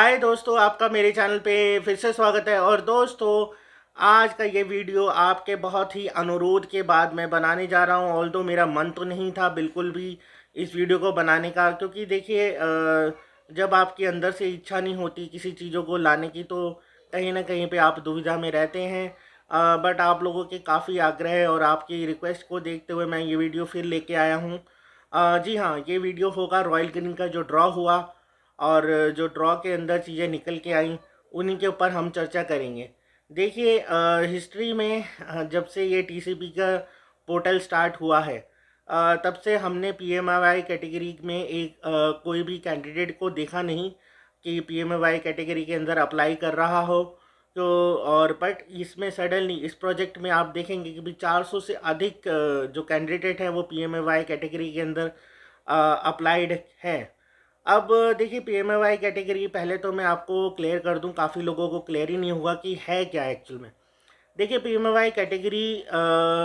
हाय दोस्तों, आपका मेरे चैनल पे फिर से स्वागत है। और दोस्तों, आज का ये वीडियो आपके बहुत ही अनुरोध के बाद मैं बनाने जा रहा हूँ। ऑल्दो मेरा मन तो नहीं था बिल्कुल भी इस वीडियो को बनाने का, क्योंकि देखिए जब आपके अंदर से इच्छा नहीं होती किसी चीज़ों को लाने की तो कहीं ना कहीं पे आप दुविधा में रहते हैं। बट आप लोगों के काफ़ी आग्रह और आपकी रिक्वेस्ट को देखते हुए मैं ये वीडियो फिर लेके आया हूँ। जी हाँ, ये वीडियो होगा रॉयल ग्रीन का जो ड्रॉ हुआ और जो ड्रॉ के अंदर चीज़ें निकल के आई उन्हीं के ऊपर हम चर्चा करेंगे। देखिए हिस्ट्री में जब से ये टीसीपी का पोर्टल स्टार्ट हुआ है तब से हमने पीएमएवाई कैटेगरी में कोई भी कैंडिडेट को देखा नहीं कि पीएमएवाई कैटेगरी के अंदर अप्लाई कर रहा हो। तो और बट इसमें सडनली इस प्रोजेक्ट में आप देखेंगे कि भी 400 से अधिक जो कैंडिडेट हैं वो पीएमएवाई कैटेगरी के अंदर अप्लाइड हैं। अब देखिए पीएमएवाई कैटेगरी पहले तो मैं आपको क्लियर कर दूं, काफ़ी लोगों को क्लियर ही नहीं होगा कि है क्या एक्चुअल में। देखिए पीएमएवाई कैटेगरी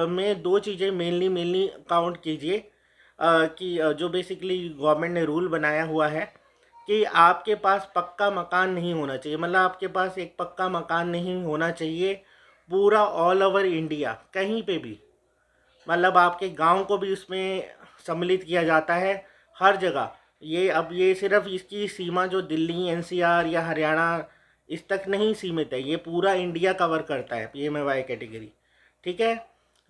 में दो चीज़ें मेनली काउंट कीजिए कि जो बेसिकली गवर्नमेंट ने रूल बनाया हुआ है कि आपके पास पक्का मकान नहीं होना चाहिए। मतलब आपके पास एक पक्का मकान नहीं होना चाहिए पूरा ऑल ओवर इंडिया कहीं पे भी। मतलब आपके गांव को भी उसमें सम्मिलित किया जाता है, हर जगह। ये सिर्फ इसकी सीमा जो दिल्ली एनसीआर या हरियाणा इस तक नहीं सीमित है, ये पूरा इंडिया कवर करता है पीएमएवाई कैटेगरी। ठीक है,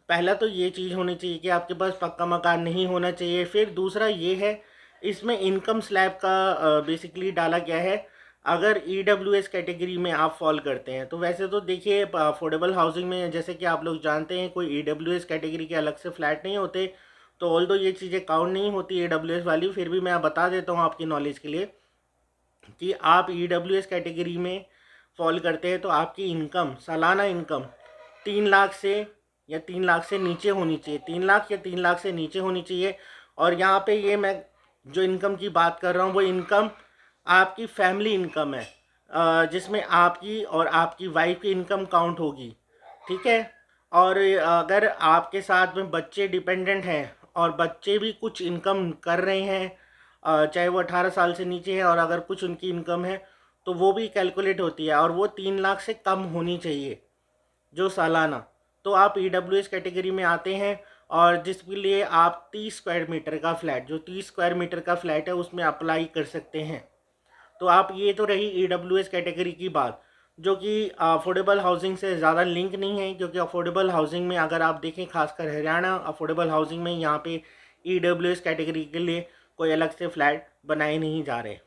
पहला तो ये चीज़ होनी चाहिए कि आपके पास पक्का मकान नहीं होना चाहिए। फिर दूसरा ये है, इसमें इनकम स्लैब का बेसिकली डाला गया है। अगर ईडब्ल्यूएस कैटेगरी में आप फॉल करते हैं तो वैसे तो देखिए अफोर्डेबल हाउसिंग में जैसे कि आप लोग जानते हैं कोई ईडब्ल्यूएस कैटेगरी के अलग से फ्लैट नहीं होते, तो ऑल्दो ये चीज़ें काउंट नहीं होती ईडब्ल्यूएस वाली, फिर भी मैं बता देता हूँ आपकी नॉलेज के लिए कि आप ईडब्ल्यूएस कैटेगरी में फॉल करते हैं तो आपकी इनकम, सालाना इनकम 3 लाख से या 3 लाख से नीचे होनी चाहिए, 3 लाख या 3 लाख से नीचे होनी चाहिए। और यहाँ पे ये मैं जो इनकम की बात कर रहा हूँ वो इनकम आपकी फैमिली इनकम है, जिसमें आपकी और आपकी वाइफ की इनकम काउंट होगी। ठीक है, और अगर आपके साथ में बच्चे डिपेंडेंट हैं और बच्चे भी कुछ इनकम कर रहे हैं, चाहे वो 18 साल से नीचे है, और अगर कुछ उनकी इनकम है तो वो भी कैलकुलेट होती है और वो 3 लाख से कम होनी चाहिए जो सालाना। तो आप ईडब्ल्यूएस कैटेगरी में आते हैं और जिसके लिए आप 30 स्क्वायर मीटर का फ्लैट, जो 30 स्क्वायर मीटर का फ्लैट है उसमें अप्लाई कर सकते हैं। तो आप, ये तो रही ईडब्ल्यूएस कैटेगरी की बात, जो कि अफोर्डेबल हाउसिंग से ज़्यादा लिंक नहीं है, क्योंकि अफोर्डेबल हाउसिंग में अगर आप देखें खासकर हरियाणा अफोर्डेबल हाउसिंग में यहाँ पे ईडब्ल्यूएस कैटेगरी के लिए कोई अलग से फ्लैट बनाए नहीं जा रहे।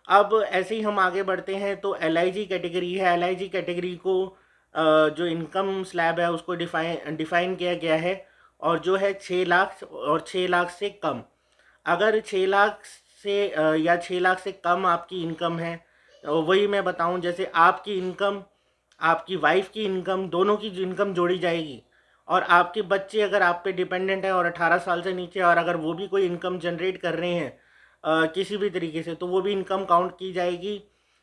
अब ऐसे ही हम आगे बढ़ते हैं तो एलआईजी कैटेगरी है। एलआईजी कैटेगरी को जो इनकम स्लैब है उसको डिफाइन किया गया है, और जो है 6 लाख और 6 लाख से कम। अगर 6 लाख से या 6 लाख से कम आपकी इनकम है, वही मैं बताऊं, जैसे आपकी इनकम, आपकी वाइफ की इनकम, दोनों की इनकम जोड़ी जाएगी, और आपके बच्चे अगर आप पे डिपेंडेंट है और 18 साल से नीचे, और अगर वो भी कोई इनकम जनरेट कर रहे हैं किसी भी तरीके से, तो वो भी इनकम काउंट की जाएगी।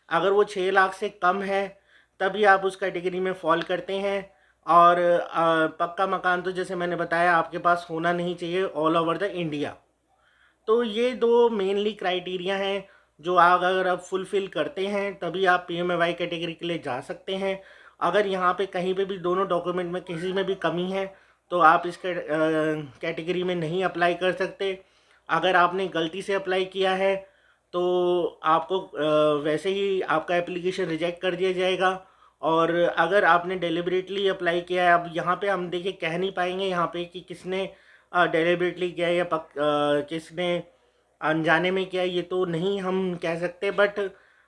अगर वो 6 लाख से कम है तभी आप उस कैटेगरी में फॉल करते हैं। और पक्का मकान तो जैसे मैंने बताया आपके पास होना नहीं चाहिए ऑल ओवर द इंडिया। तो ये दो मेनली क्राइटेरिया हैं जो अगर आप फुलफ़िल करते हैं तभी आप पीएमएवाई कैटेगरी के लिए जा सकते हैं। अगर यहाँ पे कहीं पे भी दोनों डॉक्यूमेंट में किसी में भी कमी है तो आप इस कैटेगरी में नहीं अप्लाई कर सकते। अगर आपने गलती से अप्लाई किया है तो आपको वैसे ही आपका एप्लीकेशन रिजेक्ट कर दिया जाएगा। और अगर आपने डेलिबरेटली अप्लाई किया है, अब यहाँ पे हम देखिए कह नहीं पाएंगे यहाँ पे कि किसने डेलिबरेटली किया है या किसने अनजाने में किया है, ये तो नहीं हम कह सकते। बट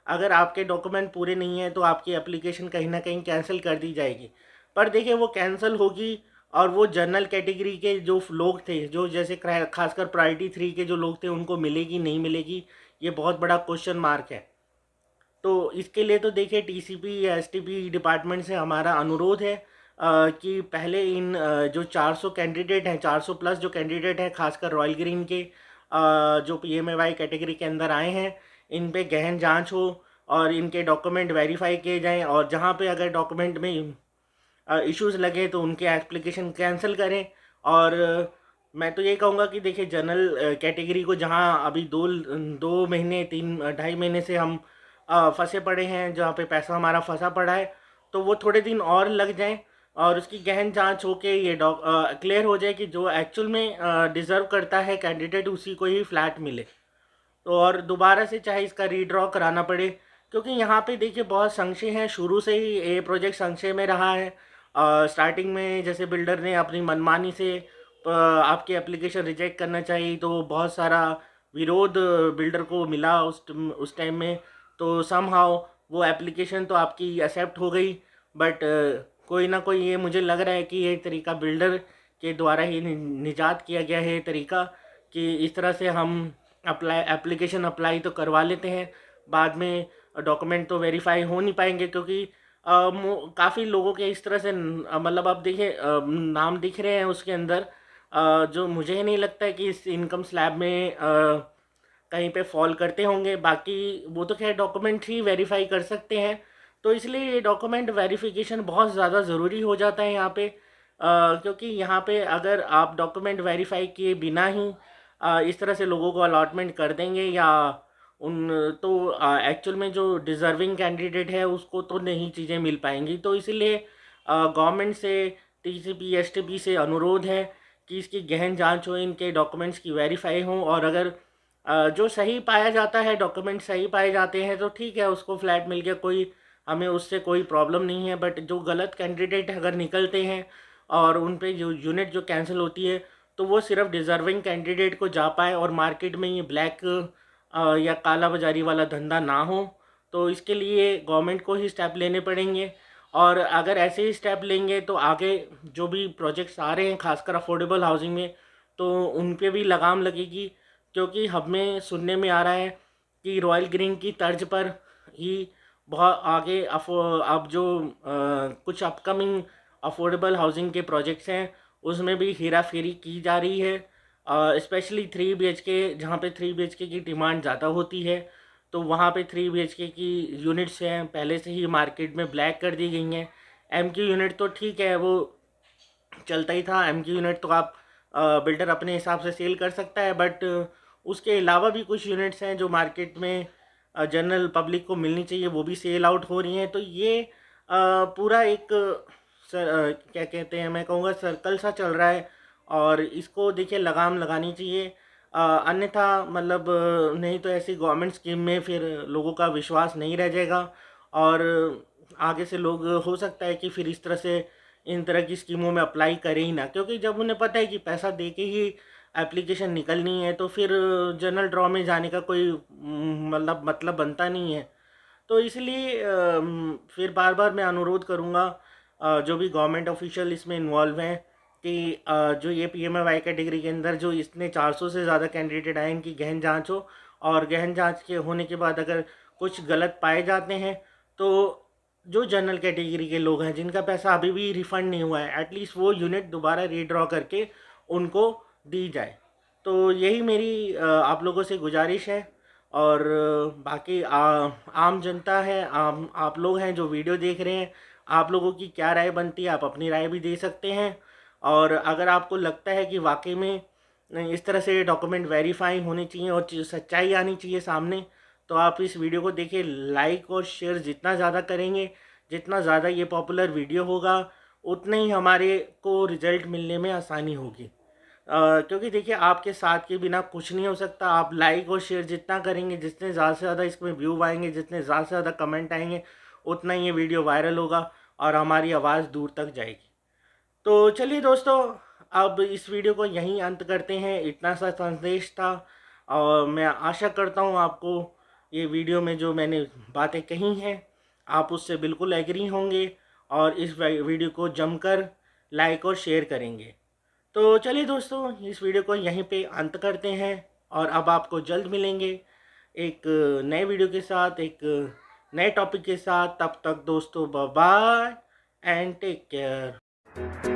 अगर आपके डॉक्यूमेंट पूरे नहीं हैं तो आपकी एप्लीकेशन कहीं ना कहीं कैंसिल कर दी जाएगी। पर देखिए वो कैंसिल होगी, और वो जनरल कैटेगरी के जो लोग थे, जो जैसे खासकर प्रायोरिटी 3 के जो लोग थे, उनको मिलेगी नहीं मिलेगी, ये बहुत बड़ा क्वेश्चन मार्क है। तो इसके लिए तो देखिए टीसीपी या एसटीपी डिपार्टमेंट से हमारा अनुरोध है कि पहले इन जो 400 कैंडिडेट हैं, 400 प्लस जो कैंडिडेट हैं खासकर रॉयल ग्रीन के जो पीएमएवाई कैटेगरी के अंदर आए हैं, इन पे गहन जांच हो और इनके डॉक्यूमेंट वेरीफाई किए जाएं, और जहां पे अगर डॉक्यूमेंट में इश्यूज़ लगे तो उनके एप्लीकेशन कैंसिल करें। और मैं तो ये कहूँगा कि देखिए जनरल कैटेगरी को जहाँ अभी 2 2 महीने 3 ढाई महीने से हम फंसे पड़े हैं, जहाँ पे पैसा हमारा फंसा पड़ा है, तो वो थोड़े दिन और लग जाएं और उसकी गहन जांच होके ये क्लियर हो जाए कि जो एक्चुअल में डिज़र्व करता है कैंडिडेट उसी को ही फ्लैट मिले। तो और दोबारा से चाहे इसका रीड्रॉ कराना पड़े, क्योंकि यहाँ पे देखिए बहुत संशय हैं, शुरू से ही ये प्रोजेक्ट संशय में रहा है। स्टार्टिंग में जैसे बिल्डर ने अपनी मनमानी से आपकी एप्लीकेशन रिजेक्ट करना चाहिए, तो बहुत सारा विरोध बिल्डर को मिला उस टाइम में। तो समहाउ वो एप्लीकेशन तो आपकी एक्सेप्ट हो गई, बट कोई ना कोई, ये मुझे लग रहा है कि ये तरीका बिल्डर के द्वारा ही निजात किया गया है तरीका, कि इस तरह से हम एप्लीकेशन अप्लाई तो करवा लेते हैं, बाद में डॉक्यूमेंट तो वेरीफाई हो नहीं पाएंगे, क्योंकि काफ़ी लोगों के इस तरह से मतलब आप देखिए नाम दिख रहे हैं उसके अंदर, जो मुझे नहीं लगता है कि इस इनकम स्लैब में कहीं पे फॉल करते होंगे। बाकी वो तो खैर डॉक्यूमेंट ही वेरीफाई कर सकते हैं, तो इसलिए ये डॉक्यूमेंट वेरिफिकेशन बहुत ज़्यादा ज़रूरी हो जाता है यहाँ पे, क्योंकि यहाँ पे अगर आप डॉक्यूमेंट वेरीफाई किए बिना ही इस तरह से लोगों को अलॉटमेंट कर देंगे या उन, तो एक्चुअल में जो डिज़र्विंग कैंडिडेट है उसको तो नहीं चीज़ें मिल पाएंगी। तो इसीलिए गवर्नमेंट से, टीसीपी एसटीपी से अनुरोध है कि इसकी गहन जांच हो, इनके डॉक्यूमेंट्स की वेरीफाई हो, और अगर जो सही पाया जाता है, डॉक्यूमेंट सही पाए जाते हैं, तो ठीक है, उसको फ्लैट मिल गया, कोई हमें उससे कोई प्रॉब्लम नहीं है। बट जो गलत कैंडिडेट अगर निकलते हैं और उन पे जो यूनिट जो कैंसिल होती है, तो वो सिर्फ डिज़र्विंग कैंडिडेट को जा पाए और मार्केट में ये ब्लैक या काला बाजारी वाला धंधा ना हो। तो इसके लिए गवर्नमेंट को ही स्टेप लेने पड़ेंगे, और अगर ऐसे ही स्टेप लेंगे तो आगे जो भी प्रोजेक्ट्स आ रहे हैं, खासकर अफोर्डेबल हाउसिंग में, तो उन पे भी लगाम लगेगी। क्योंकि हमें सुनने में आ रहा है कि रॉयल ग्रीन की तर्ज पर ही बहुत आगे अब जो कुछ अपकमिंग अफोर्डेबल हाउसिंग के प्रोजेक्ट्स हैं उसमें भी हेरा फेरी की जा रही है, स्पेशली 3 BHK, जहाँ पे 3 BHK की डिमांड ज़्यादा होती है। तो वहाँ पे 3 BHK की यूनिट्स हैं पहले से ही मार्केट में ब्लैक कर दी गई हैं। MQ यूनिट तो ठीक है, वो चलता ही था, MQ यूनिट तो आप बिल्डर अपने हिसाब से सेल कर सकता है, बट उसके अलावा भी कुछ यूनिट्स हैं जो मार्केट में जनरल पब्लिक को मिलनी चाहिए, वो भी सेल आउट हो रही हैं। तो ये पूरा एक क्या कहते हैं, मैं कहूँगा सर्कल सा चल रहा है, और इसको देखिए लगाम लगानी चाहिए। अन्यथा मतलब नहीं तो ऐसी गवर्नमेंट स्कीम में फिर लोगों का विश्वास नहीं रह जाएगा, और आगे से लोग हो सकता है कि फिर इस तरह से इन तरह की स्कीमों में अप्लाई करें ही ना, क्योंकि जब उन्हें पता है कि पैसा दे के ही एप्लीकेशन निकलनी है, तो फिर जनरल ड्रॉ में जाने का कोई मतलब बनता नहीं है। तो इसलिए फिर बार बार मैं अनुरोध करूँगा जो भी गवर्नमेंट ऑफिशियल इसमें इन्वॉल्व हैं कि जो ये PMAY कैटेगरी के अंदर जो इसने 400 से ज़्यादा कैंडिडेट आए, इनकी गहन जांच हो, और गहन जांच के होने के बाद अगर कुछ गलत पाए जाते हैं तो जो जनरल कैटेगरी के लोग हैं जिनका पैसा अभी भी रिफ़ंड नहीं हुआ है, एटलीस्ट वो यूनिट दोबारा रीड्रॉ करके उनको दी जाए। तो यही मेरी आप लोगों से गुजारिश है। और बाकी आम जनता है, आप लोग हैं जो वीडियो देख रहे हैं, आप लोगों की क्या राय बनती है, आप अपनी राय भी दे सकते हैं। और अगर आपको लगता है कि वाकई में इस तरह से डॉक्यूमेंट वेरीफाई होने चाहिए और सच्चाई आनी चाहिए सामने, तो आप इस वीडियो को देखिए, लाइक और शेयर जितना ज़्यादा करेंगे, जितना ज़्यादा ये पॉपुलर वीडियो होगा, उतने ही हमारे को रिज़ल्ट मिलने में आसानी होगी। क्योंकि देखिए आपके साथ के बिना कुछ नहीं हो सकता। आप लाइक और शेयर जितना करेंगे, जितने ज़्यादा से ज़्यादा इसमें व्यू आएंगे, जितने ज़्यादा से ज़्यादा कमेंट आएंगे, उतना ही ये वीडियो वायरल होगा और हमारी आवाज़ दूर तक जाएगी। तो चलिए दोस्तों, अब इस वीडियो को यहीं अंत करते हैं। इतना सा संदेश था, और मैं आशा करता हूँ आपको ये वीडियो में जो मैंने बातें कही हैं आप उससे बिल्कुल एग्री होंगे और इस वीडियो को जमकर लाइक और शेयर करेंगे। तो चलिए दोस्तों, इस वीडियो को यहीं पे अंत करते हैं, और अब आपको जल्द मिलेंगे एक नए वीडियो के साथ, एक नए टॉपिक के साथ। तब तक दोस्तों, bye bye and take care.